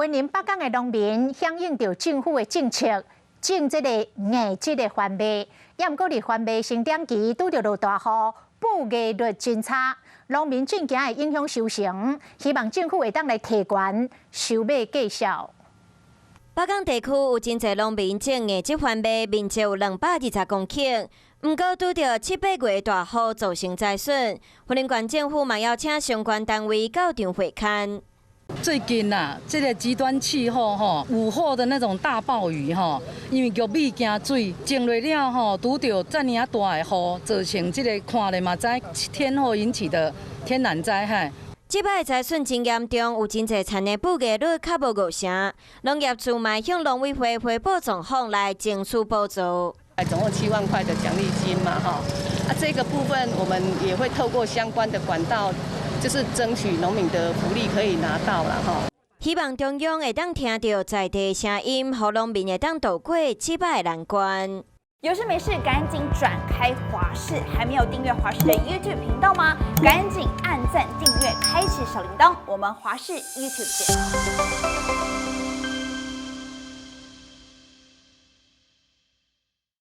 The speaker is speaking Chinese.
云林北港的农民响应着政府的政策，种这个硬质的番麦，也毋过伫番麦生长期拄着落大雨，布艺率真差，农民进行会影响收成，希望政府会当来提悬收买价数。北港地区有真侪农民种硬质番麦，面积有220公顷。 毋过，拄着7、8月大雨造成灾损，云林县政府嘛要请相关单位到场会勘。最近啊，这个极端气候午后的那种大暴雨因为玉米惊水，种落了拄着遮尔大的雨，造成这个看咧嘛知天候引起的天然灾害。 即摆灾损真严重，有真侪田的布艺率较无5成，农业处嘛向农委会汇报状况来争取补助。 总共7万块的奖励金嘛，这个部分我们也会透过相关的管道，就是争取农民的福利可以拿到了希望中央会当听到在地声音，让农民会当渡过即摆的难关。有事没事赶紧转开华视，还没有订阅华视的 YouTube 频道吗？赶紧按赞、订阅、开启小铃铛，我们华视 YouTube 见。